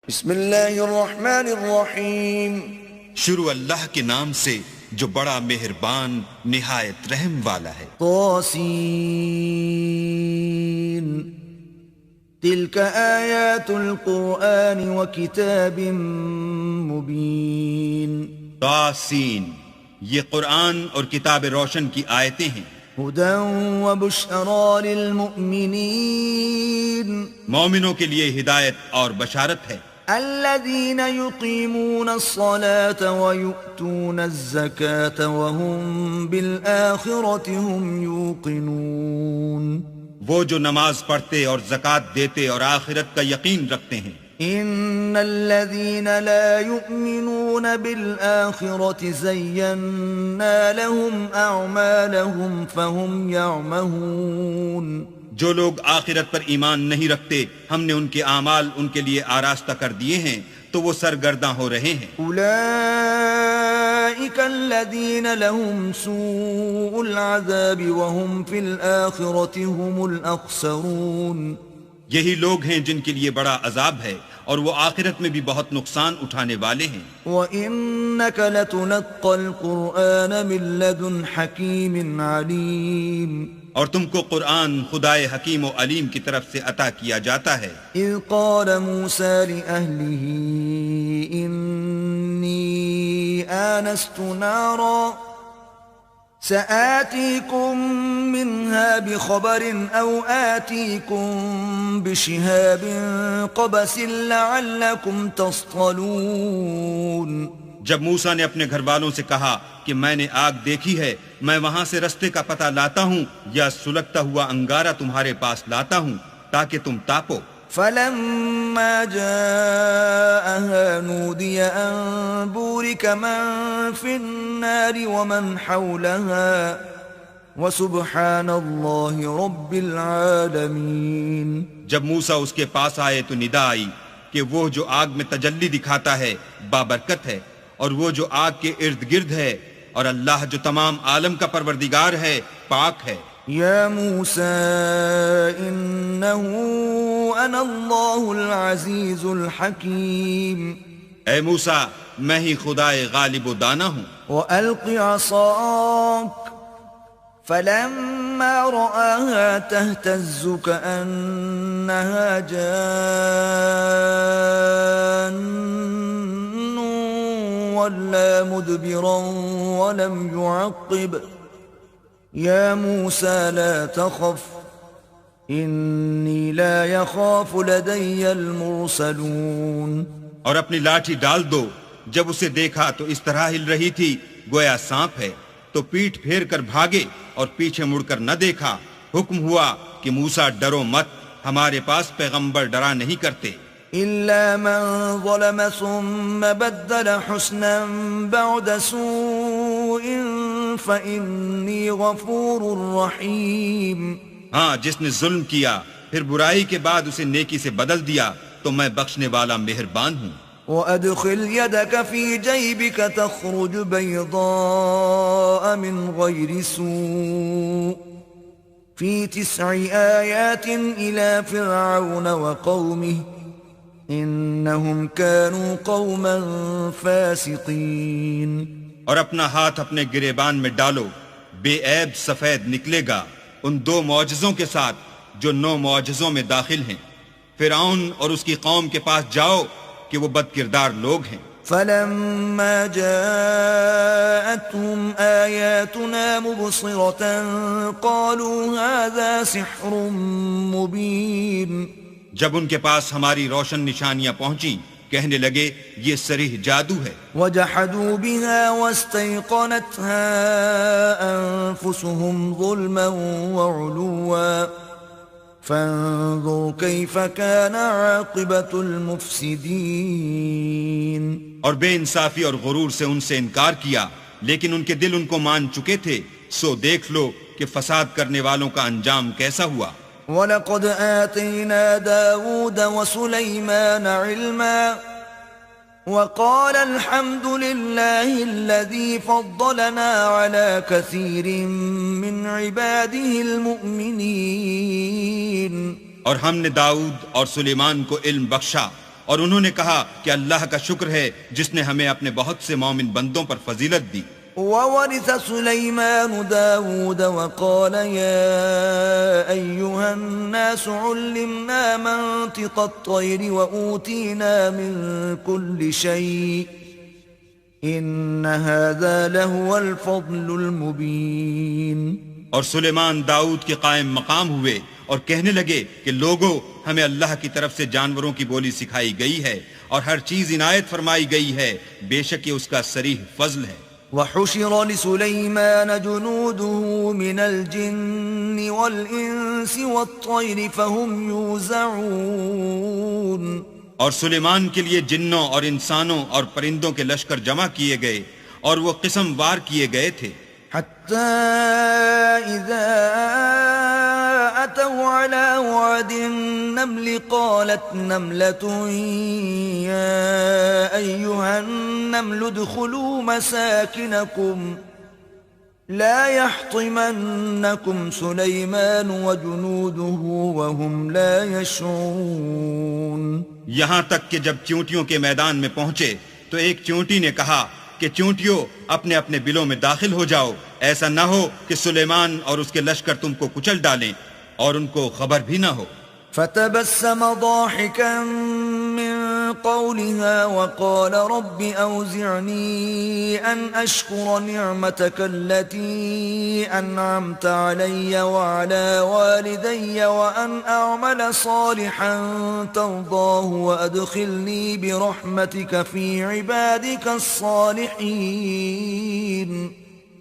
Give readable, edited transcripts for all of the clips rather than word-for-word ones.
بسم اللہ الرحمن الرحیم، شروع اللہ کے نام سے جو بڑا مہربان نہایت رحم والا ہے۔ طاسین تلک آیات القرآن وکتاب مبین۔ طاسین، یہ قرآن اور کتاب روشن کی آیتیں ہیں۔ ہدی وبشری للمؤمنین، مومنوں کے لیے ہدایت اور بشارت ہے۔ الذین یقیمون الصلاة ویؤتون الزکاة وهم بالآخرة هم یوقنون۔ وہ جو نماز پڑھتے اور زکوٰۃ دیتے اور آخرت کا یقین رکھتے ہیں۔ ان الذین لا یؤمنون بالآخرة زینا لهم اعمالهم فهم یعمہون۔ جو لوگ آخرت پر ایمان نہیں رکھتے ہم نے ان کے اعمال ان کے لیے آراستہ کر دیے ہیں تو وہ سرگرداں ہو رہے ہیں۔ اولئک الذین لهم سوء العذاب وهم فی الآخرة هم الاخسرون۔ یہی لوگ ہیں جن کے لیے بڑا عذاب ہے اور وہ آخرت میں بھی بہت نقصان اٹھانے والے ہیں۔ وَإِنَّكَ لَتُلَقَّى الْقُرْآنَ مِن لَّدُنْ حَكِيمٍ عَلِيمٍ۔ اور تم کو قرآن خدائے حکیم و علیم کی طرف سے عطا کیا جاتا ہے۔ اذ قال موسیٰ لأہلہ انی آنست نارا سآتيكم منها بخبر أو آتيكم بشهاب قبس لعلكم تصطلون۔ جب موسیٰ نے اپنے گھر والوں سے کہا کہ میں نے آگ دیکھی ہے، میں وہاں سے رستے کا پتہ لاتا ہوں یا سلگتا ہوا انگارہ تمہارے پاس لاتا ہوں تاکہ تم تاپو۔ فلما جاءها نودي أن بورك من في النار ومن حولها وسبحان الله رب العالمين۔ جب موسیٰ اس کے پاس آئے تو ندا آئی کہ وہ جو آگ میں تجلی دکھاتا ہے بابرکت ہے، اور وہ جو آگ کے ارد گرد ہے، اور اللہ جو تمام عالم کا پروردگار ہے پاک ہے۔ یا موسیٰ انہو انا اللہ العزیز الحکیم۔ اے موسیٰ میں ہی خدائے غالب و دانا ہوں۔ وَأَلْقِ عَصَاكَ فَلَمَّا رَآهَا تَهْتَزُّ كَأَنَّهَا جَانٌّ وَلَّا مُدْبِرًا وَلَمْ يُعَقِّبْ۔ یا موسیٰ لا تخف انی لا یخاف لدی المرسلون۔ اور اپنی لاٹھی ڈال دو۔ جب اسے دیکھا تو اس طرح ہل رہی تھی گویا سانپ ہے، تو پیٹھ پھیر کر بھاگے اور پیچھے مڑ کر نہ دیکھا۔ حکم ہوا کہ موسیٰ ڈرو مت، ہمارے پاس پیغمبر ڈرا نہیں کرتے۔ الا من ظلم ثم بدل حسنا بعد سوء فإنی غفور رحیم۔ ہاں، جس نے ظلم کیا پھر برائی کے بعد اسے نیکی سے بدل دیا تو میں بخشنے والا مہربان ہوں۔ وَأَدْخِلْ يَدَكَ فِي جَيْبِكَ تَخْرُجْ بَيْضَاءَ مِنْ غَيْرِ سُوءٍ فِي 9 آيَاتٍ إِلَى فِرْعَوْنَ وَقَوْمِهِ إِنَّهُمْ كَانُوا قَوْمًا فَاسِقِينَ۔ اور اپنا ہاتھ اپنے گریبان میں ڈالو، بے عیب سفید نکلے گا ان 2 معجزوں کے ساتھ جو 9 معجزوں میں داخل ہیں۔ فرعون اور اس کی قوم کے پاس جاؤ کہ وہ بد کردار لوگ ہیں۔ فلما جاءتهم آياتنا مبصرة قالوا هذا سحر مبين۔ جب ان کے پاس ہماری روشن نشانیاں پہنچیں کہنے لگے یہ صریح جادو ہے۔ وجحدوا بها واستيقنتها أنفسهم ظلما وعلوا فانظر كيف كان عاقبة المفسدين۔ اور بے انصافی اور غرور سے ان سے انکار کیا، لیکن ان کے دل ان کو مان چکے تھے، سو دیکھ لو کہ فساد کرنے والوں کا انجام کیسا ہوا۔ وَلَقَدْ آتَيْنَا دَاوُودَ وَسُلَيْمَانَ عِلْمًا وَقَالَ الْحَمْدُ لِلَّهِ الَّذِي فَضَّلَنَا عَلَى كَثِيرٍ مِّنْ عِبَادِهِ الْمُؤْمِنِينَ۔ اور ہم نے داؤد اور سلیمان کو علم بخشا اور انہوں نے کہا کہ اللہ کا شکر ہے جس نے ہمیں اپنے بہت سے مومن بندوں پر فضیلت دی. وورث سليمان داود وقال يا أيها الناس علمنا منطق الطير وأوتينا من كل شيء إن هذا لهو الفضل المبين. اور سلیمان داؤد کے قائم مقام ہوئے اور کہنے لگے کہ لوگو ہمیں اللہ کی طرف سے جانوروں کی بولی سکھائی گئی ہے اور ہر چیز عنایت فرمائی گئی ہے، بے شک یہ اس کا صریح فضل ہے. وحشر لسليمان جنوده من الجن والإنس والطير فهم يوزعون. اور سلیمان کے لیے جنوں اور انسانوں اور پرندوں کے لشکر جمع کیے گئے اور وہ قسم وار کیے گئے تھے. حتى إذا أتوا على وعد النمل قالت نملة يا أيها النمل ادخلوا مساكنكم لا يحطمنكم سليمان وجنوده وهم لا يشعرون. یہاں تک کہ جب چیونٹیوں کے میدان میں پہنچے تو ایک چیونٹی نے کہا کہ چیونٹیوں اپنے اپنے بلوں میں داخل ہو جاؤ، ایسا نہ ہو کہ سلیمان اور اس کے لشکر تم کو کچل ڈالیں اور ان کو خبر بھی نہ ہو. فتبسم ضاحكا من قولها وقال رب أوزعني أن أشكر نعمتك التي أنعمت علي وعلى والدي وأن أعمل صالحا ترضاه وأدخلني برحمتك في عبادك الصالحين.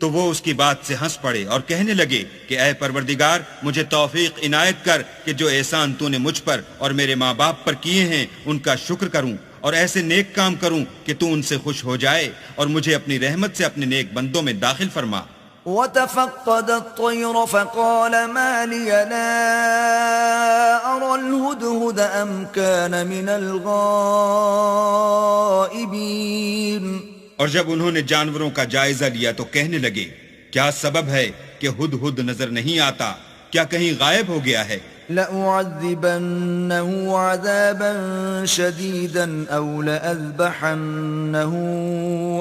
تو وہ اس کی بات سے ہنس پڑے اور کہنے لگے کہ اے پروردگار مجھے توفیق عنایت کر کہ جو احسان تو نے مجھ پر اور میرے ماں باپ پر کیے ہیں ان کا شکر کروں اور ایسے نیک کام کروں کہ تو ان سے خوش ہو جائے اور مجھے اپنی رحمت سے اپنے نیک بندوں میں داخل فرما. وتفقد الطير فقال ما لي لا أرى الهدهد أم كان من الغائبين. اور جب انہوں نے جانوروں کا جائزہ لیا تو کہنے لگے کیا سبب ہے کہ ہد ہد نظر نہیں آتا، کیا کہیں غائب ہو گیا ہے؟ لأعذبنه عذابا شديدا أو لأذبحنه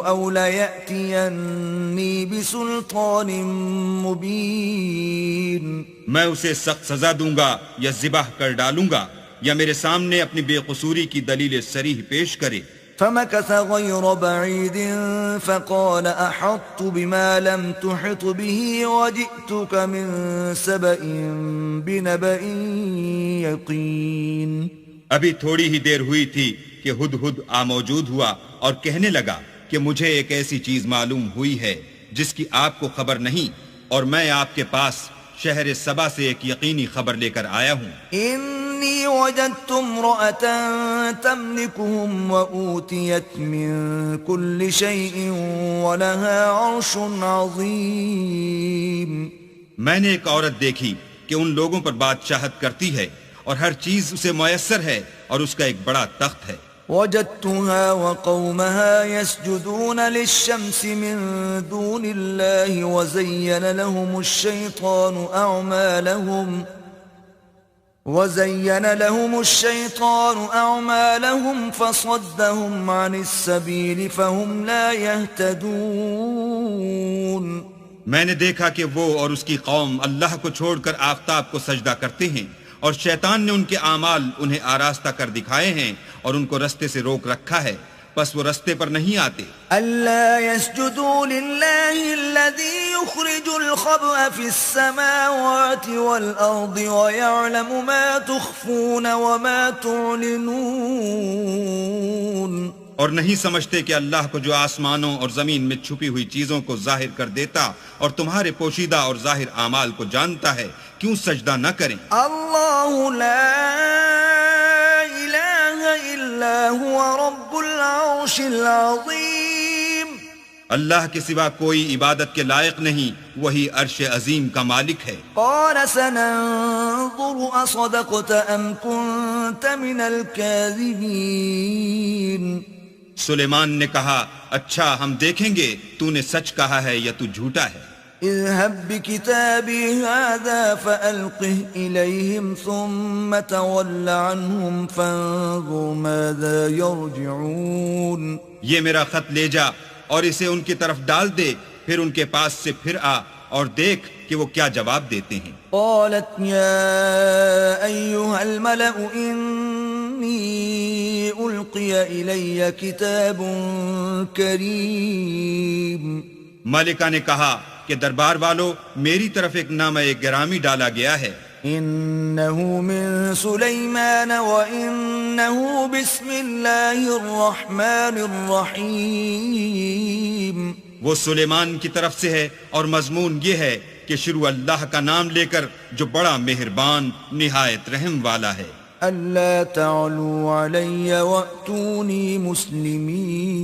أو ليأتيني بسلطان مبين. میں اسے سخت سزا دوں گا یا ذبح کر ڈالوں گا یا میرے سامنے اپنی بے قصوری کی دلیل صریح پیش کرے. فمكث غير بعيد فقال أحطت بما لم تحط به وجئتك من سبأ بنبأ يقين. ابھی تھوڑی ہی دیر ہوئی تھی کہ ہد ہد موجود ہوا اور کہنے لگا کہ مجھے ایک ایسی چیز معلوم ہوئی ہے جس کی آپ کو خبر نہیں، اور میں آپ کے پاس شہر سبا سے ایک یقینی خبر لے کر آیا ہوں. إني وجدت امرأة تملكهم وأوتيت من كل شيء ولها عرش عظيم. میں نے ایک عورت دیکھی کہ ان لوگوں پر بادشاہت کرتی ہے اور ہر چیز اسے میسر ہے اور اس کا ایک بڑا تخت ہے. وجدتها وقومها يسجدون للشمس من دون الله وزين لهم الشيطان أعمالهم فصدهم عن السبيل فهم لا يهتدون. میں نے دیکھا کہ وہ اور اس کی قوم اللہ کو چھوڑ کر آفتاب کو سجدہ کرتے ہیں اور شیطان نے ان کے اعمال انہیں آراستہ کر دکھائے ہیں اور ان کو رستے سے روک رکھا ہے، پس وہ رستے پر نہیں آتے. ألا يسجدوا لله الذي يخرج الخبأ في السماوات والأرض ويعلم ما تخفون وما تعلنون. اور نہیں سمجھتے کہ اللہ کو جو آسمانوں اور زمین میں چھپی ہوئی چیزوں کو ظاہر کر دیتا اور تمہارے پوشیدہ اور ظاہر اعمال کو جانتا ہے، کیوں سجدہ نہ کریں؟ اللہ لا الہ الا هو رب العرش العظیم. اللہ کے سوا کوئی عبادت کے لائق نہیں، وہی عرش عظیم کا مالک ہے. قال سننظر اصدقت ام كنت من الكاذبین. سلیمان نے کہا اچھا ہم دیکھیں گے تو نے سچ کہا ہے یا تو جھوٹا ہے. اذهب بكتابي هذا فألقه إليهم ثم تول عنهم فانظر ماذا يرجعون. یہ میرا خط لے جا اور اسے ان کی طرف ڈال دے، پھر ان کے پاس سے پھر آ اور دیکھ کہ وہ کیا جواب دیتے ہیں. قالت يا أيها الملأ إني ألقي إلي كتاب كريم. ملکہ نے کہا کہ دربار والو، میری طرف ایک نامہ گرامی ڈالا گیا ہے. إنه من سليمان وإنه بسم الله الرحمن الرحيم. وہ سلیمان کی طرف سے ہے اور مضمون یہ ہے کہ شروع اللہ کا نام لے کر جو بڑا مہربان نہایت رحم والا ہے. ألا تعلوا علي وأتوني مسلمين.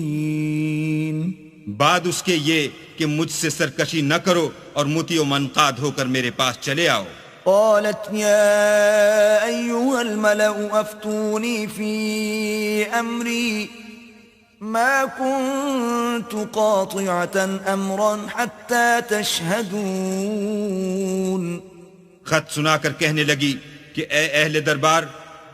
بعد اس کے یہ کہ مجھ سے سرکشی نہ کرو اور مطیع و منقاد ہو کر میرے پاس چلے آؤ. قالت يا أيها الملأ أفتوني في أمري ما كنت قاطعة أمرا حتى تشهدون. خط سنا کر کہنے لگی کہ اے اہل دربار،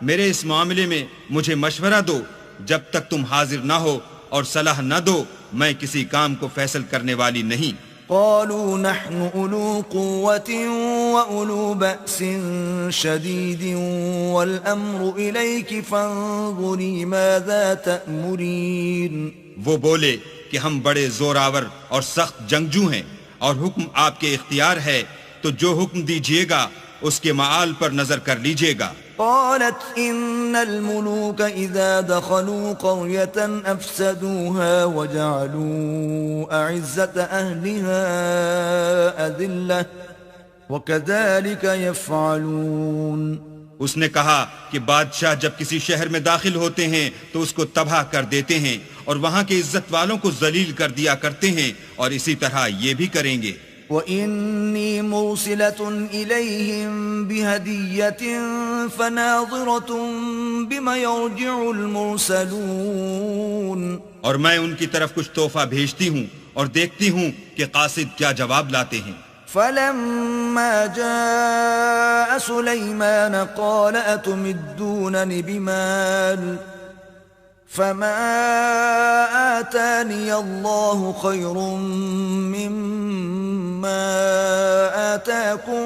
میرے اس معاملے میں مجھے مشورہ دو، جب تک تم حاضر نہ ہو اور صلاح نہ دو میں کسی کام کو فیصل کرنے والی نہیں. قالوا نحن أولو قوة وأولو بأس شديد والأمر إليك فانظري ماذا تأمرين. وہ بولے کہ ہم بڑے زور آور اور سخت جنگجو ہیں اور حکم آپ کے اختیار ہے، تو جو حکم دیجیے گا اس کے معال پر نظر کر لیجیے گا. قالت إن الملوك إذا دخلوا قرية أفسدوها وجعلوا أعزة أهلها أذلة وكذلك يفعلون. اس نے کہا کہ بادشاہ جب کسی شہر میں داخل ہوتے ہیں تو اس کو تباہ کر دیتے ہیں اور وہاں کے عزت والوں کو ذلیل کر دیا کرتے ہیں، اور اسی طرح یہ بھی کریں گے. وَإِنِّي مُرْسِلَةٌ إِلَيْهِمْ بِهَدِيَّةٍ فَنَاظِرَةٌ بِمَ يَرْجِعُ الْمُرْسَلُونَ. اور میں ان کی طرف کچھ تحفہ بھیجتی ہوں اور دیکھتی ہوں کہ قاصد کیا جواب لاتے ہیں. فَلَمَّا جَاءَ سُلَيْمَانَ قَالَ أَتُمِدُّونَنِ بِمَالٍ فَمَا آتَانِيَ اللَّهُ خَيْرٌ مِّمَّا آتَاكُمْ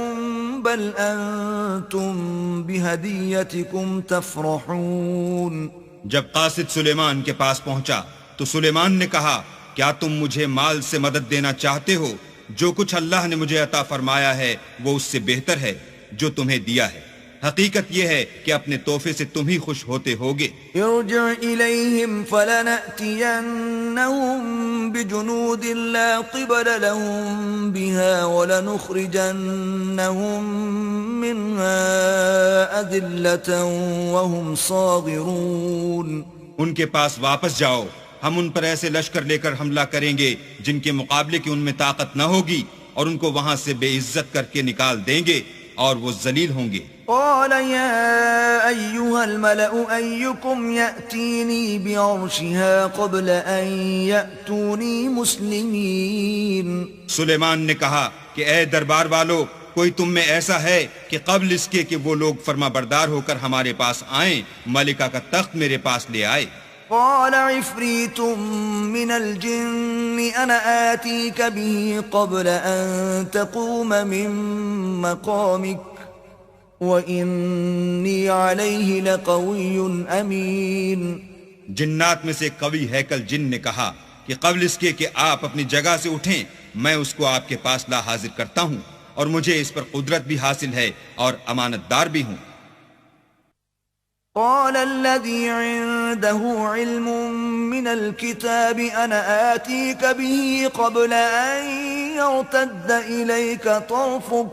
بَلْ أَنْتُمْ بِهَدِيَّتِكُمْ تَفْرَحُونَ. جب قاصد سلیمان کے پاس پہنچا تو سلیمان نے کہا کیا تم مجھے مال سے مدد دینا چاہتے ہو؟ جو کچھ اللہ نے مجھے عطا فرمایا ہے وہ اس سے بہتر ہے جو تمہیں دیا ہے. حقیقت یہ ہے کہ اپنے تحفے سے تم ہی خوش ہوتے ہوگے. ارجع إليهم فلنأتينهم بجنود لا قبل لهم بها ولنخرجنهم منها أذلة وهم صاغرون. ان کے پاس واپس جاؤ، ہم ان پر ایسے لشکر لے کر حملہ کریں گے جن کے مقابلے کی ان میں طاقت نہ ہوگی، اور ان کو وہاں سے بے عزت کر کے نکال دیں گے اور وہ ذلیل ہوں گے. قال يا أيها الملأ أيكم يأتيني بعرشها قبل أن يأتوني مسلمين. سلیمان نے کہا کہ اے دربار والو، کوئی تم میں ایسا ہے کہ قبل اس کے کہ وہ لوگ فرما بردار ہو کر ہمارے پاس آئیں ملکہ کا تخت میرے پاس لے آئے. قال عفريت من الجن أنا آتيك به قبل أن تقوم من مقامك وَإِنِّي عَلَيْهِ لَقَوِيٌّ أَمِينٌ. جنات میں سے قوی ہیکل جن نے کہا کہ قبل اس کے کہ آپ اپنی جگہ سے اٹھیں میں اس کو آپ کے پاس لا حاضر کرتا ہوں، اور مجھے اس پر قدرت بھی حاصل ہے اور امانت دار بھی ہوں. قال الذي عنده علم من الكتاب أنا آتيك به قبل أن يرتد إليك طرفك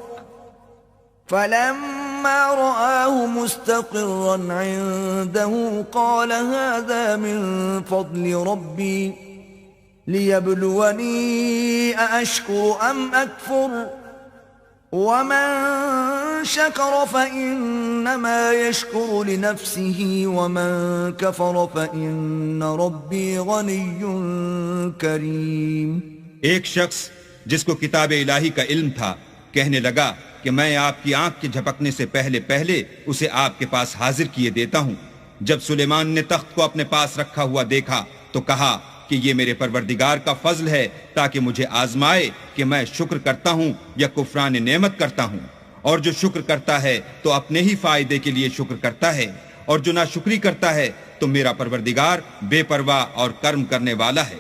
فلما رآه مستقرا عنده قال هذا من فضل ربي ليبلوني أأشكر أم أكفر ومن شكر فإنما يشكر لنفسه ومن كفر فإن ربي غني كريم. ایک شخص جس کو کتاب الہی کا علم تھا، کہنے لگا کہ میں آپ کی آنکھ کے جھپکنے سے پہلے پہلے اسے آپ کے پاس حاضر کیے دیتا ہوں۔ جب سلیمان نے تخت کو اپنے پاس رکھا ہوا دیکھا تو کہا کہ یہ میرے پروردگار کا فضل ہے تاکہ مجھے آزمائے کہ میں شکر کرتا ہوں یا کفران نعمت کرتا ہوں، اور جو شکر کرتا ہے تو اپنے ہی فائدے کے لیے شکر کرتا ہے، اور جو ناشکری کرتا ہے تو میرا پروردگار بے پرواہ اور کرم کرنے والا ہے۔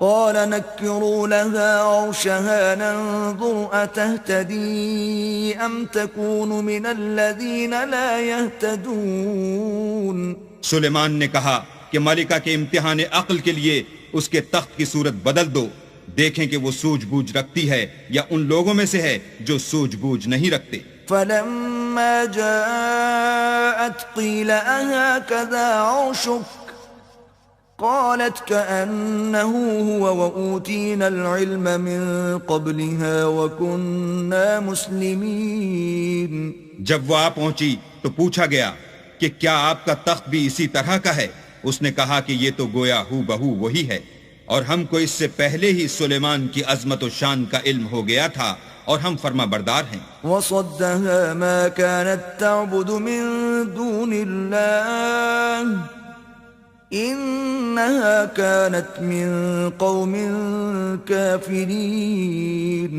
قال نكروا لها عرشها ننظر أتهتدي أم تكون من الذين لا يهتدون۔ سلیمان نے کہا کہ ملکہ کے امتحان عقل کے لیے اس کے تخت کی صورت بدل دو، دیکھیں کہ وہ سوجھ بوجھ رکھتی ہے یا ان لوگوں میں سے ہے جو سوجھ بوجھ نہیں رکھتے۔ فلما جاءت قيل أهكذا عرشك قالت كأنه هو وأوتينا العلم من قبلها وكنا مسلمين۔ جب وہ آ پہنچی تو پوچھا گیا کہ کیا آپ کا تخت بھی اسی طرح کا ہے؟ اس نے کہا کہ یہ تو گویا ہو بہو وہی ہے، اور ہم کو اس سے پہلے ہی سلیمان کی عظمت و شان کا علم ہو گیا تھا اور ہم فرما بردار ہیں۔ وصدها ما كانت تعبد من دون الله إنها كانت من قوم كافرين۔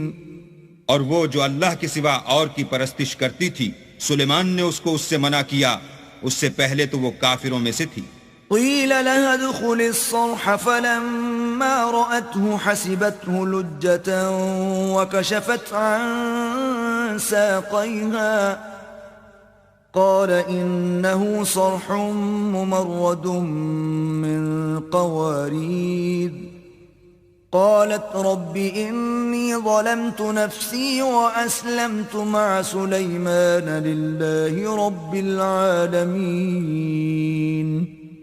اور وہ جو اللہ کے سوا اور کی پرستش کرتی تھی، سلیمان نے اس کو اس سے منع کیا، اس سے پہلے تو وہ کافروں میں سے تھی۔ قيل لها ادخل الصرح فلما رأته حسبته لجة وكشفت عن ساقيها قال إنه صرح ممرد من قوارير قالت رب إني ظلمت نفسي وأسلمت مع سليمان لله رب العالمين۔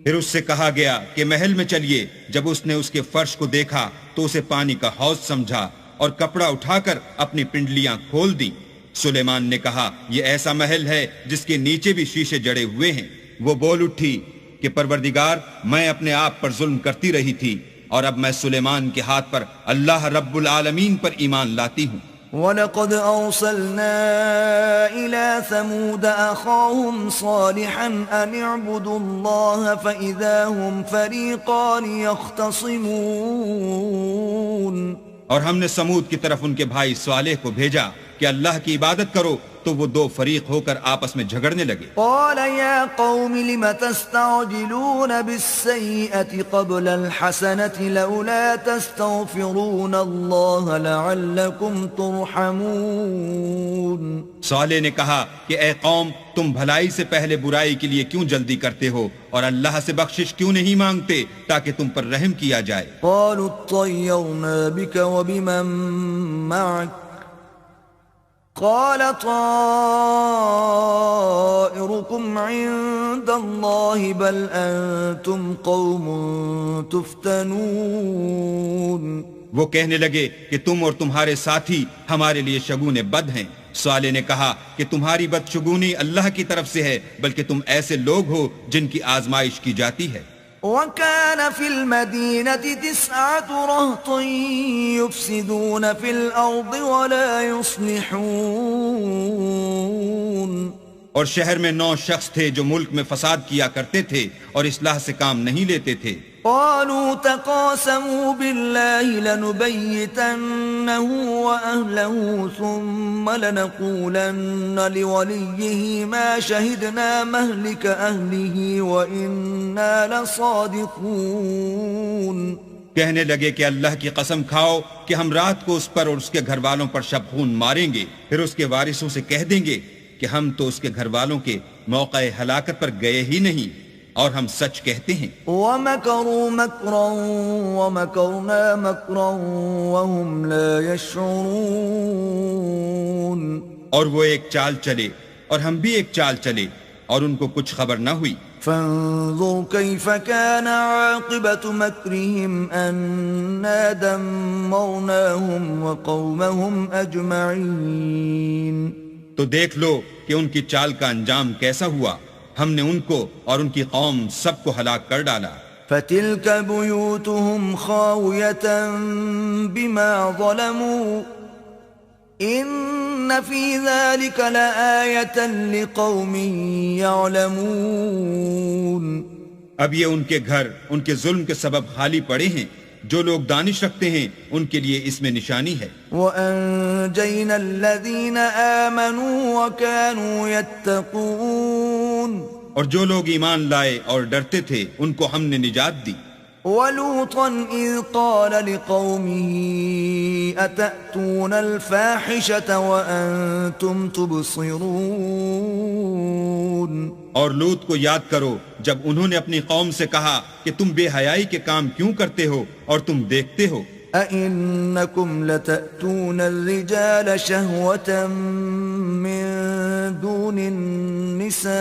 پھر اس سے کہا گیا کہ محل میں چلیے۔ جب اس نے اس کے فرش کو دیکھا تو اسے پانی کا حوض سمجھا اور کپڑا اٹھا کر اپنی پنڈلیاں کھول دیں۔ سلیمان نے کہا یہ ایسا محل ہے جس کے نیچے بھی شیشے جڑے ہوئے ہیں۔ وہ بول اٹھی کہ پروردگار، میں اپنے آپ پر ظلم کرتی رہی تھی اور اب میں سلیمان کے ہاتھ پر اللہ رب العالمین پر ایمان لاتی ہوں۔ وَلَقَدْ أَرْسَلْنَا إِلَى ثَمُودَ أَخَاهُمْ صَالِحًا أَنِ اعْبُدُوا اللَّهَ فَإِذَا هُمْ فَرِيقَانِ يَخْتَصِمُونَ۔ اور ہم نے سمود کی طرف ان کے بھائی صالح کو بھیجا کہ اللہ کی عبادت کرو، تو وہ دو فریق ہو کر آپس میں جھگڑنے لگے۔ قال يا قوم لم تستعجلون بالسيئة قبل الحسنة لولا تستغفرون الله لعلكم ترحمون۔ صالح نے کہا کہ اے قوم، تم بھلائی سے پہلے برائی کے لیے کیوں جلدی کرتے ہو اور اللہ سے بخشش کیوں نہیں مانگتے تاکہ تم پر رحم کیا جائے۔ قالوا اطيرنا بك وبمن معك قال طائركم عند الله بل أنتم قوم تفتنون۔ وہ کہنے لگے کہ تم اور تمہارے ساتھی ہمارے لیے شگون بد ہیں۔ صالح نے کہا کہ تمہاری بدشگونی اللہ کی طرف سے ہے، بلکہ تم ایسے لوگ ہو جن کی آزمائش کی جاتی ہے۔ وكان في المدينة 9 رهط يفسدون في الأرض ولا يصلحون۔ اور شہر میں 9 شخص تھے جو ملک میں فساد کیا کرتے تھے اور اصلاح سے کام نہیں لیتے تھے۔ قالوا تقاسموا بالله لنبيتنه وأهله ثم لنقولن لوليه ما شهدنا مهلك أهله وإنا لصادقون۔ کہنے لگے کہ اللہ کی قسم کھاؤ کہ ہم رات کو اس پر اور اس کے گھر والوں پر شب خون ماریں گے، پھر اس کے وارثوں سے کہہ دیں گے کہ ہم تو اس کے گھر والوں کے موقع ہلاکت پر گئے ہی نہیں اور ہم سچ کہتے ہیں۔ وَمَكَرُوا مَكْرًا وَمَكَرْنَا مَكْرًا وَهُمْ لَا يَشْعُرُونَ۔ اور وہ ایک چال چلے اور ہم بھی ایک چال چلے اور ان کو کچھ خبر نہ ہوئی۔ فانظر كيف كان عاقبة مكرهم أنا دمرناهم وقومهم أجمعين۔ تو دیکھ لو کہ ان کی چال کا انجام کیسا ہوا، ہم نے ان کو اور ان کی قوم سب کو ہلاک کر ڈالا۔ فتلك بيوتهم خاوية بما ظلموا إن في ذلك لآية لقوم يعلمون. اب یہ ان کے گھر ان کے ظلم کے سبب خالی پڑے ہیں. جو لوگ دانش رکھتے ہیں ان کے لیے اس میں نشانی ہے. وَأَنجَيْنَا الَّذِينَ آمَنُوا وَكَانُوا يَتَّقُونَ. اور جو لوگ ایمان لائے اور ڈرتے تھے ان کو ہم نے نجات دی. وَلُوطًا إِذْ قَالَ لِقَوْمِهِ أَتَأْتُونَ الْفَاحِشَةَ وَأَنْتُمْ تُبْصِرُونَ. اور لوط کو یاد کرو جب انہوں نے اپنی قوم سے کہا کہ تم بے حیائی کے کام کیوں کرتے ہو اور تم دیکھتے ہو. أَإِنَّكُمْ لَتَأْتُونَ الرِّجَالَ شَهْوَةً مِّن دُونِ النِّسَاءِ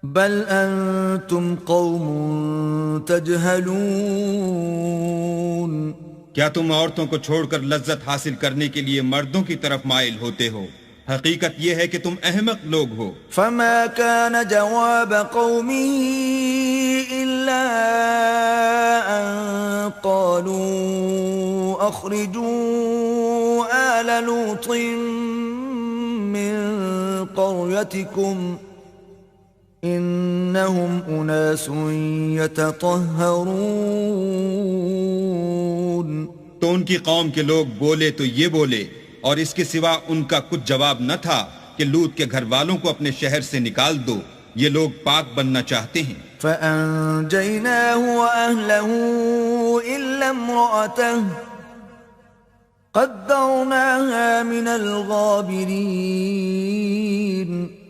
بَلْ أَنْتُمْ قَوْمٌ تَجْهَلُونَ. کیا تم عورتوں کو چھوڑ کر لذت حاصل کرنے کے لیے مردوں کی طرف مائل ہوتے ہو؟ حقیقت یہ ہے کہ تم احمق لوگ ہو. فما كان جواب قومه إلا أن قالوا أخرجوا آل لوط من قريتكم إنهم أناس يتطهرون. تو ان کی قوم کے لوگ بولے تو یہ بولے اور اس کے سوا ان کا کچھ جواب نہ تھا کہ لوط کے گھر والوں کو اپنے شہر سے نکال دو، یہ لوگ پاک بننا چاہتے ہیں. فَأَنْجَيْنَاهُ وَأَهْلَهُ إِلَّا امْرَأَتَهُ قَدَّرْنَاهَا مِنَ الْغَابِرِينَ.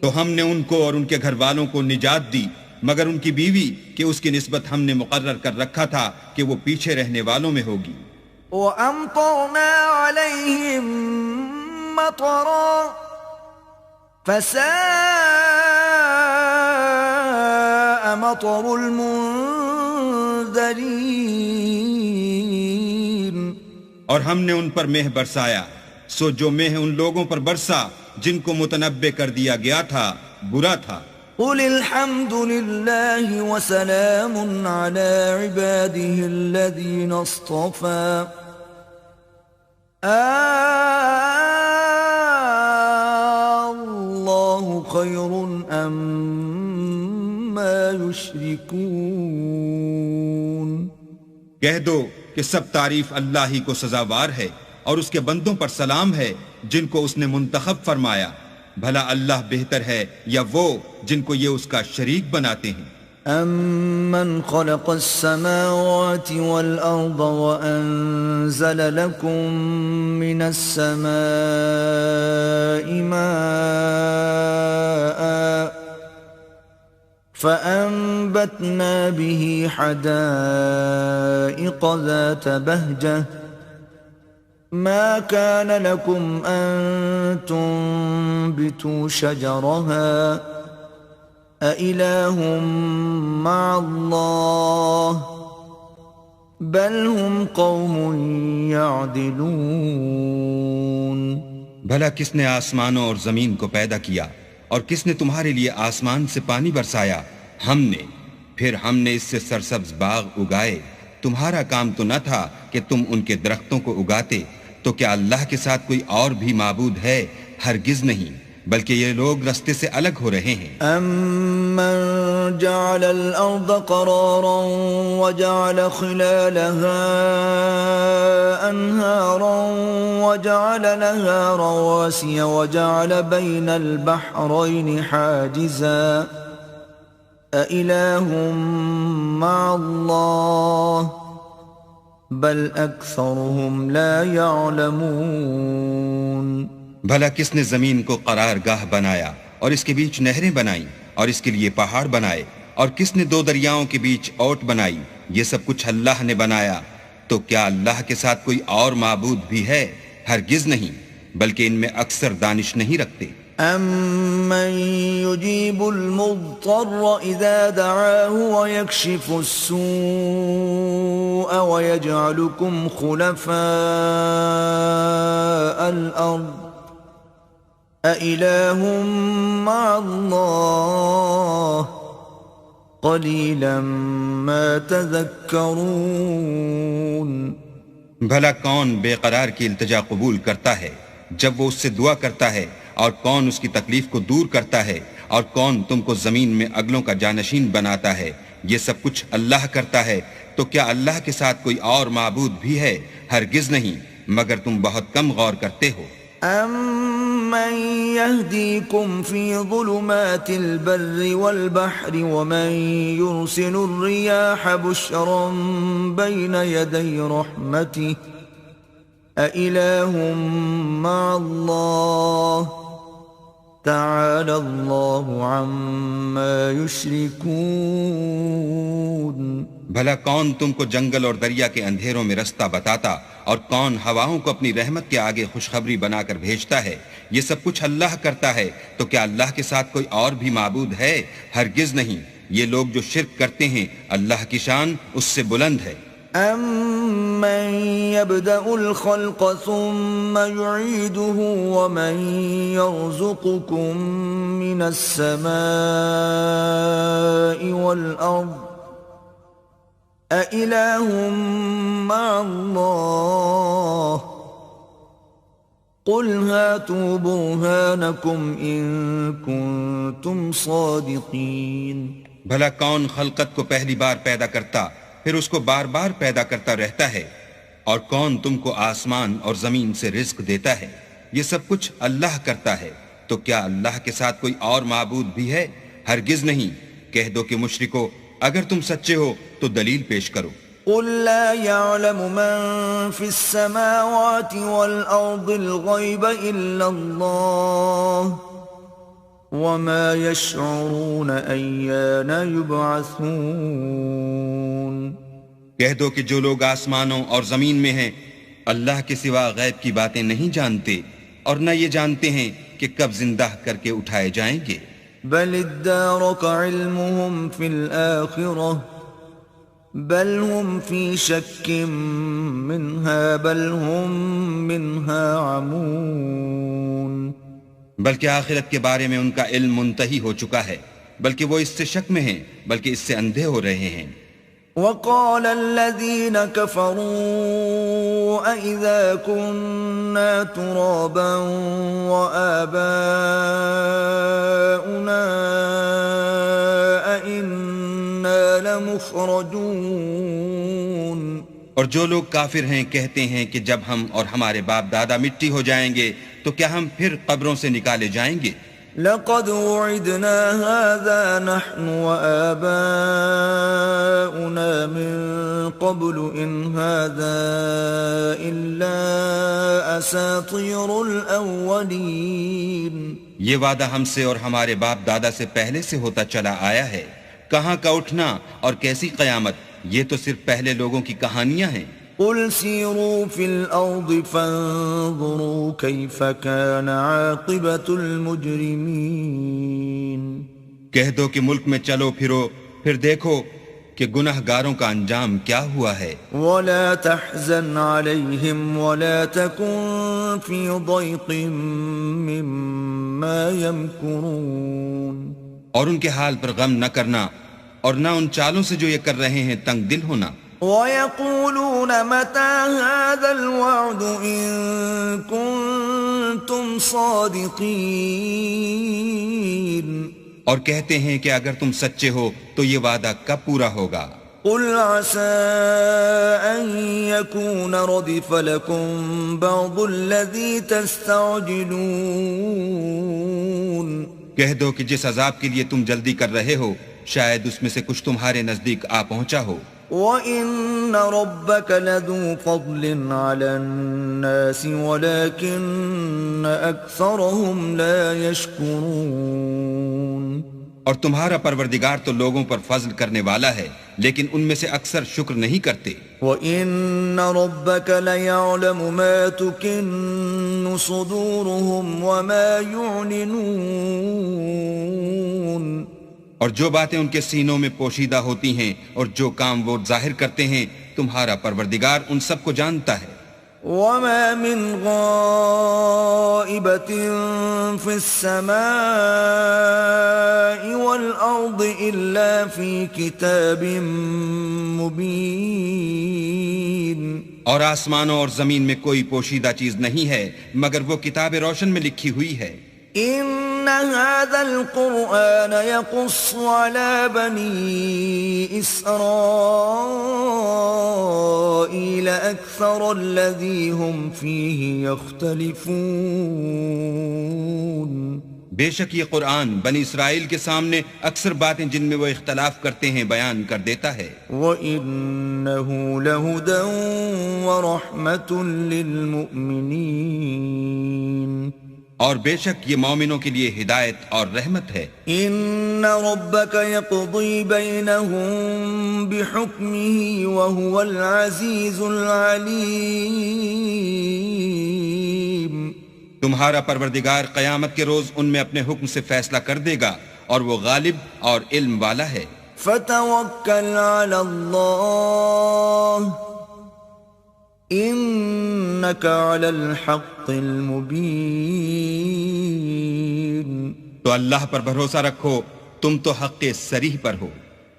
تو ہم نے ان کو اور ان کے گھر والوں کو نجات دی مگر ان کی بیوی کہ اس کی نسبت ہم نے مقرر کر رکھا تھا کہ وہ پیچھے رہنے والوں میں ہوگی. وَأَمْطَرْنَا عَلَيْهِمْ مَطَرًا فَسَاءَ مَطَرُ الْمُنذَرِينَ. اور ہم نے ان پر مہ برسایا سو جو مہ ان لوگوں پر برسا جن کو متنبع کر دیا گیا تھا برا تھا. قُلِ الْحَمْدُ لِلَّهِ وَسَلَامٌ عَلَى عِبَادِهِ الَّذِينَ اصْطَفَى اللَّهُ خَيْرٌ أَمَّا يُشْرِكُونَ. کہہ دو کہ سب تعریف اللہ ہی کو سزاوار ہے اور اس کے بندوں پر سلام ہے جن کو اس نے منتخب فرمایا. بھلا اللہ بہتر ہے یا وہ جن کو یہ اس کا شریک بناتے ہیں. أَمَّنْ خَلَقَ السَّمَاوَاتِ وَالْأَرْضَ وَأَنزَلَ لَكُم مِّنَ السَّمَاءِ مَاءً فَأَنبَتْنَا بِهِ حَدَائِقَ ذَاتَ بَهْجَةٍ ما كان لكم أن تنبتوا شجرها أإله مع الله بل هم قوم يعدلون. بھلا کس نے آسمانوں اور زمین کو پیدا کیا اور کس نے تمہارے لیے آسمان سے پانی برسایا؟ ہم نے. پھر ہم نے اس سے سرسبز باغ اگائے. تمہارا کام تو نہ تھا کہ تم ان کے درختوں کو اگاتے. تو کیا اللہ کے ساتھ کوئی اور بھی معبود ہے؟ ہرگز نہیں، بلکہ یہ لوگ رستے سے الگ ہو رہے ہیں. أَمَّنْ جَعَلَ الْأَرْضَ قَرَارًا وَجَعَلَ خِلَالَهَا أَنْهَارًا وَجَعَلَ لَهَا رَوَاسِيَ وَجَعَلَ بَيْنَ الْبَحْرَيْنِ حَاجِزًا أَإِلَهٌ مَّعَ اللَّهِ بل اکثرهم لا يعلمون. بھلا کس نے زمین کو قرار گاہ بنایا اور اس کے بیچ نہریں بنائیں اور اس کے لیے پہاڑ بنائے اور کس نے دو دریاؤں کے بیچ اوٹ بنائی؟ یہ سب کچھ اللہ نے بنایا. تو کیا اللہ کے ساتھ کوئی اور معبود بھی ہے؟ ہرگز نہیں، بلکہ ان میں اکثر دانش نہیں رکھتے. أَمَّن يُجِيبُ الْمُضْطَرَّ إِذَا دَعَاهُ وَيَكْشِفُ السُّوءَ وَيَجْعَلُكُمْ خُلَفَاءَ الْأَرْضِ أَإِلَٰهٌ مَّعَ اللَّهِ قليلا ما تذكرون. بھلا کون بے قرار کی التجا قبول کرتا ہے جب وہ اس سے دعا کرتا ہے، اور کون اس کی تکلیف کو دور کرتا ہے، اور کون تم کو زمین میں اگلوں کا جانشین بناتا ہے؟ یہ سب کچھ اللہ کرتا ہے، تو کیا اللہ کے ساتھ کوئی اور معبود بھی ہے؟ ہرگز نہیں، مگر تم بہت کم غور کرتے ہو. أَمَّن يَهْدِيكُمْ فِي ظُلُمَاتِ الْبَرِّ وَالْبَحْرِ وَمَن يُرْسِلُ الرِّيَاحَ بُشْرًا بَيْنَ يَدَيْ رَحْمَتِهِ أَإِلَٰهٌ مَّعَ اللَّهِ تَعَالَى اللَّهُ عَمَّا يُشْرِكُونَ. بھلا کون تم کو جنگل اور دریا کے اندھیروں میں رستہ بتاتا، اور کون ہواؤں کو اپنی رحمت کے آگے خوشخبری بنا کر بھیجتا ہے؟ یہ سب کچھ اللہ کرتا ہے، تو کیا اللہ کے ساتھ کوئی اور بھی معبود ہے؟ ہرگز نہیں. یہ لوگ جو شرک کرتے ہیں، اللہ کی شان اس سے بلند ہے. أَمَّن يَبْدَأُ الْخَلْقَ ثُمَّ يُعِيدُهُ وَمَن يَرْزُقُكُم مِّنَ السَّمَاءِ وَالْأَرْضِ أَإِلَٰهٌ مَّعَ اللَّهِ قُلْ هَاتُوا بُرْهَانَكُمْ إِن كُنتُمْ صَادِقِينَ. بھلا کون خلقت کو پہلی بار پیدا کرتا پھر اس کو بار بار پیدا کرتا رہتا ہے؟ اور کون تم کو آسمان اور زمین سے رزق دیتا ہے؟ یہ سب کچھ اللہ کرتا ہے، تو کیا اللہ کے ساتھ کوئی اور معبود بھی ہے؟ ہرگز نہیں. کہہ دو کہ مشرکو، اگر تم سچے ہو تو دلیل پیش کرو. قُل لَّا يَعْلَمُ مَن فِي السَّمَاوَاتِ وَالْأَرْضِ الْغَيْبَ إِلَّا اللَّهُ وَمَا يَشْعُرُونَ أَيَّانَ يُبْعَثُونَ. کہہ دو کہ جو لوگ آسمانوں اور زمین میں ہیں اللہ کے سوا غیب کی باتیں نہیں جانتے، اور نہ یہ جانتے ہیں کہ کب زندہ کر کے اٹھائے جائیں گے. بل ادارك علمهم في الآخرة بل هم في شك منها بل هم منها عمون. بلکہ آخرت کے بارے میں ان کا علم منتہی ہو چکا ہے، بلکہ وہ اس سے شک میں ہیں، بلکہ اس سے اندھے ہو رہے ہیں. وقال الذين كفروا أإذا كنا ترابا وآباؤنا أإنا لمخرجون. اور جو لوگ کافر ہیں کہتے ہیں کہ جب ہم اور ہمارے باپ دادا مٹی ہو جائیں گے تو کیا ہم پھر قبروں سے نکالے جائیں گے؟ لقد وعدنا هذا نحن وآباؤنا من قبل إن هذا إلا أساطير الأولين. یہ وعدہ ہم سے اور ہمارے باپ دادا سے پہلے سے ہوتا چلا آیا ہے. کہاں کا اٹھنا اور کیسی قیامت، یہ تو صرف پہلے لوگوں کی کہانیاں ہیں. قل سیروا فی الارض فانظروا کیف کان عاقبت المجرمین. کہہ دو کہ ملک میں چلو پھرو، پھر دیکھو کہ گنہگاروں کا انجام کیا ہوا ہے. ولا تحزن علیہم ولا تکن فی ضیق مما یمکرون. اور ان کے حال پر غم نہ کرنا، اور نہ ان چالوں سے جو یہ کر رہے ہیں تنگ دل ہونا. وَيَقُولُونَ مَتَى هَذَا الْوَعْدُ إِن كُنتُمْ صَادِقِينَ. اور کہتے ہیں کہ اگر تم سچے ہو تو یہ وعدہ کب پورا ہوگا؟ قُلْ عَسَىٰ أَن يَكُونَ رَدِفَ لَكُمْ بَعْضُ الَّذِي تَسْتَعْجِلُونَ. کہہ دو کہ جس عذاب کے لیے تم جلدی کر رہے ہو شاید اس میں سے کچھ تمہارے نزدیک آ پہنچا ہو. وَإِنَّ رَبَّكَ لَذُو فَضْلٍ عَلَى النَّاسِ وَلَكِنَّ أَكْثَرَهُمْ لَا يَشْكُرُونَ. اور تمہارا پروردگار تو لوگوں پر فضل کرنے والا ہے، لیکن ان میں سے اکثر شکر نہیں کرتے. وَإِنَّ رَبَّكَ لَيَعْلَمُ مَا تُكِنُّ صُدُورُهُمْ وَمَا يُعْلِنُونَ. اور جو باتیں ان کے سینوں میں پوشیدہ ہوتی ہیں اور جو کام وہ ظاہر کرتے ہیں تمہارا پروردگار ان سب کو جانتا ہے. وما من غائبة في السماء والأرض إلا في كتاب مبين. اور آسمانوں اور زمین میں کوئی پوشیدہ چیز نہیں ہے مگر وہ کتاب روشن میں لکھی ہوئی ہے. إن هذا القرآن يقص على بني إسرائيل أكثر الذي هم فيه يختلفون. بے شک یہ قرآن بنی اسرائیل کے سامنے اکثر باتیں جن میں وہ اختلاف کرتے ہیں بیان کر دیتا ہے. وَإِنَّهُ لَهُدًى وَرَحْمَةٌ لِّلْمُؤْمِنِينَ. اور بے شک یہ مومنوں کے لیے ہدایت اور رحمت ہے. ان ربك يقضي بينهم بحكمه وهو العزيز العليم. تمہارا پروردگار قیامت کے روز ان میں اپنے حکم سے فیصلہ کر دے گا اور وہ غالب اور علم والا ہے. فتوکل علی اللہ انک علی الحق المبین. تو اللہ پر بھروسہ رکھو تم تو حق صریح پر ہو.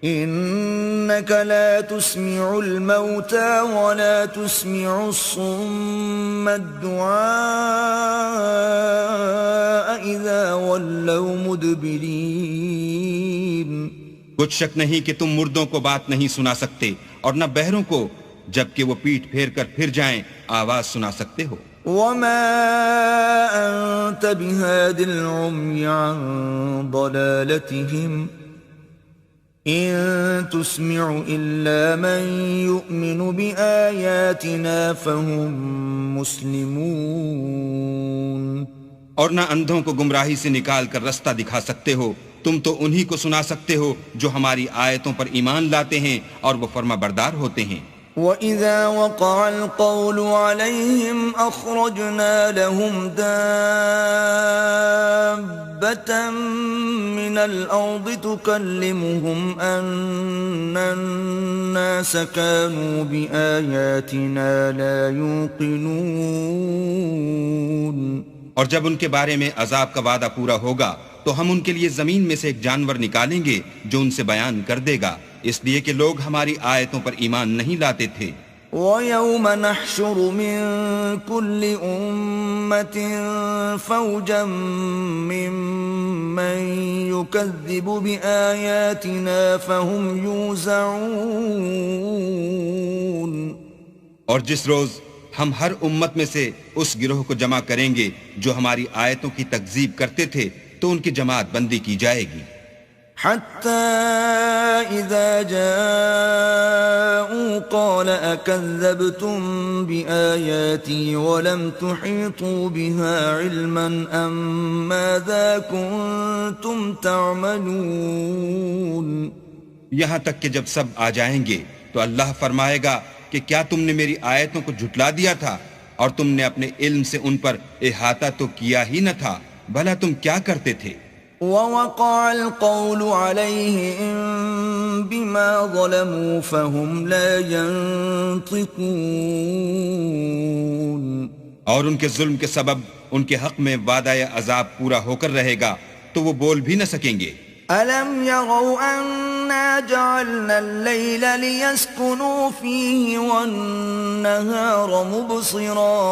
انک لا تسمع الموتى ولا تسمع الصم الدعاء اذا ولوا مدبرین. کچھ شک نہیں کہ تم مردوں کو بات نہیں سنا سکتے اور نہ بہروں کو جبکہ وہ پیٹھ پھیر کر پھر جائیں آواز سنا سکتے ہو. وما انت بهاد العمي عن ضلالتهم ان تسمع الا من يؤمن بآياتنا فهم مسلمون. اور نہ اندھوں کو گمراہی سے نکال کر رستہ دکھا سکتے ہو، تم تو انہی کو سنا سکتے ہو جو ہماری آیتوں پر ایمان لاتے ہیں اور وہ فرما بردار ہوتے ہیں. وَإِذَا وَقَعَ الْقَوْلُ عَلَيْهِمْ أَخْرَجْنَا لَهُمْ دَابَّةً مِّنَ الْأَرْضِ تُكَلِّمُهُمْ أَنَّ النَّاسَ كَانُوا بِآيَاتِنَا لَا يُوقِنُونَ. اور جب ان کے بارے میں عذاب کا وعدہ پورا ہوگا تو ہم ان کے لیے زمین میں سے ایک جانور نکالیں گے جو ان سے بیان کر دے گا، اس لیے کہ لوگ ہماری آیتوں پر ایمان نہیں لاتے تھے. وَيَوْمَ نَحْشُرُ مِن كُلِّ أُمَّةٍ فَوْجًا مِّمَّن يُكَذِّبُ بِآيَاتِنَا فَهُمْ يُوزَعُونَ. اور جس روز ہم ہر امت میں سے اس گروہ کو جمع کریں گے جو ہماری آیتوں کی تکذیب کرتے تھے تو ان کی جماعت بندی کی جائے گی. حتى إذا جاءوا قال أكذبتم بآياتي ولم تحيطوا بها علما أم ماذا كنتم تعملون. یہاں تک کہ جب سب آ جائیں گے تو اللہ فرمائے گا کہ کیا تم نے میری آیتوں کو جھٹلا دیا تھا اور تم نے اپنے علم سے ان پر احاطہ تو کیا ہی نہ تھا، بھلا تم کیا کرتے تھے. وَوَقَعَ الْقَوْلُ عَلَيْهِمْ بِمَا ظَلَمُوا فَهُمْ لَا يَنطِقُونَ. اور ان کے ظلم کے سبب ان کے حق میں وعدہ عذاب پورا ہو کر رہے گا تو وہ بول بھی نہ سکیں گے. أَلَمْ يَرَوْا أَنَّا جَعَلْنَا اللَّيْلَ لِيَسْكُنُوا فِيهِ وَالنَّهَارَ مُبْصِرًا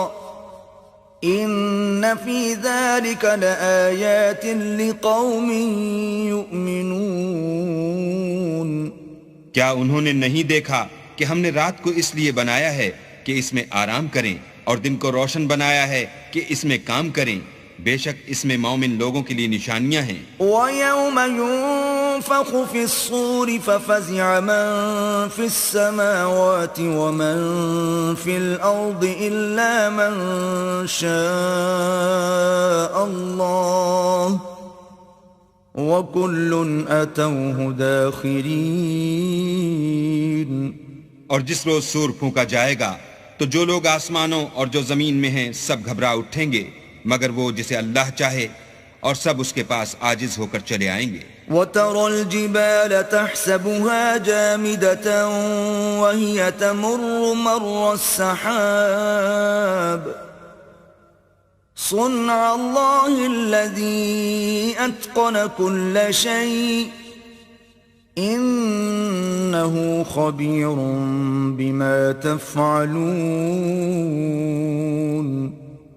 إِنَّ فِي ذَلِكَ لَآيَاتٍ لِقَوْمٍ يُؤْمِنُونَ. کیا انہوں نے نہیں دیکھا کہ ہم نے رات کو اس لیے بنایا ہے کہ اس میں آرام کریں اور دن کو روشن بنایا ہے کہ اس میں کام کریں، بے شک اس میں مومن لوگوں کے لیے نشانیاں ہیں. وَيَوْمَ يُنفَخُ فِي الصُّورِ فَفَزِعَ مَن فِي السَّمَاوَاتِ وَمَن فِي الْأَرْضِ إِلَّا مَن شَاءَ اللَّهُ وَكُلٌّ أَتَوْهُ دَاخِرِينَ. اور جس روز سور پھونکا جائے گا تو جو لوگ آسمانوں اور جو زمین میں ہیں سب گھبرا اٹھیں گے مگر وہ جسے اللہ چاہے، اور سب اس کے پاس عاجز ہو کر چلے آئیں گے. وترى الجبال تحسبها جامدة وهي تمر مر السحاب صنع الله الذي أتقن كل شيء إنه خبير بما تفعلون.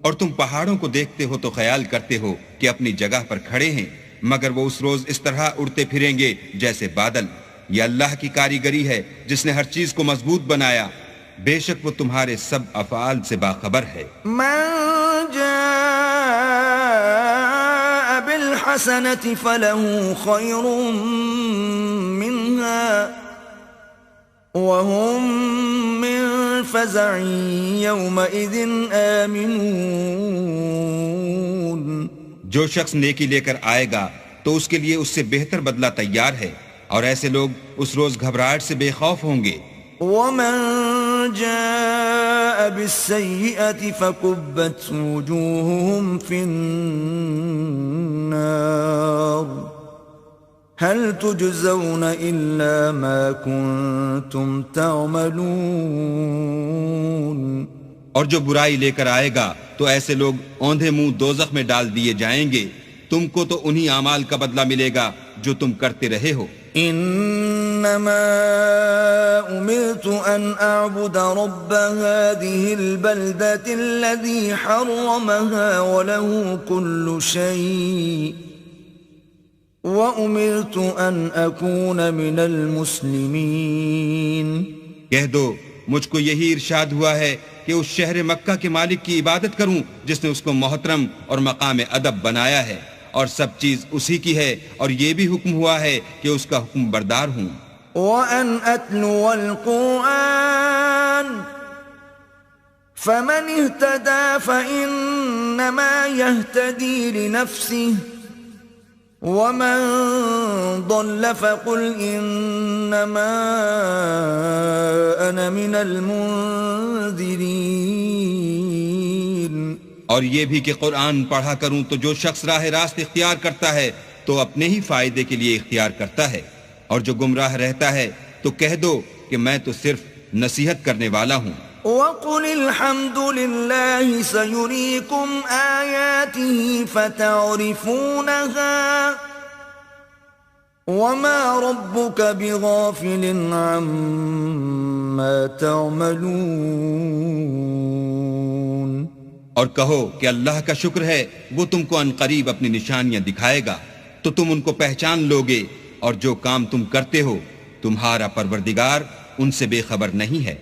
اور تم پہاڑوں کو دیکھتے ہو تو خیال کرتے ہو کہ اپنی جگہ پر کھڑے ہیں، مگر وہ اس روز اس طرح اڑتے پھریں گے جیسے بادل. یہ اللہ کی کاریگری ہے جس نے ہر چیز کو مضبوط بنایا، بے شک وہ تمہارے سب افعال سے باخبر ہے. من جاء بالحسنة فله خير منها وهم من فزع يومئذ آمنون. جو شخص نیکی لے کر آئے گا تو اس کے لیے اس سے بہتر بدلہ تیار ہے، اور ایسے لوگ اس روز گھبراہٹ سے بے خوف ہوں گے. ومن جاء بالسيئة فكبت وجوههم في النار هل تجزون إلا ما كنتم تعملون. اور جو برائی لے کر آئے گا تو ایسے لوگ اوندھے منہ دوزخ میں ڈال دیے جائیں گے. تم کو تو انہی اعمال کا بدلہ ملے گا جو تم کرتے رہے ہو. انما امرت ان اعبد رب هذه البلدة الذي حرمها وله كل شيء وامرت ان اكون من المسلمين. کہہ دو مجھ کو یہی ارشاد ہوا ہے کہ اس شہر مکہ کے مالک کی عبادت کروں جس نے اس کو محترم اور مقام ادب بنایا ہے، اور سب چیز اسی کی ہے، اور یہ بھی حکم ہوا ہے کہ اس کا حکم بردار ہوں. وَأَنْ أَتْلُوَ الْقُرْآنَ فَمَنِ اهْتَدَى فَإِنَّمَا يَهْتَدِي لِنَفْسِهِ وَمَنْ ضَلَّ فَقُلْ إِنَّمَا أَنَا مِنَ الْمُنذِرِينَ. اور یہ بھی کہ قرآن پڑھا کروں تو جو شخص راہ راست اختیار کرتا ہے تو اپنے ہی فائدے کے لیے اختیار کرتا ہے، اور جو گمراہ رہتا ہے تو کہہ دو کہ میں تو صرف نصیحت کرنے والا ہوں. وَقُلِ الْحَمْدُ لِلَّهِ سَيُرِيكُمْ آيَاتِهِ فَتَعْرِفُونَهَا وَمَا رَبُّكَ بِغَافِلٍ عَمَّا تَعْمَلُونَ. اور کہو کہ اللہ کا شکر ہے وہ تم کو عنقریب اپنی نشانیاں دکھائے گا تو تم ان کو پہچان لوگے، اور جو کام تم کرتے ہو تمہارا پروردگار ان سے بے خبر نہیں ہے.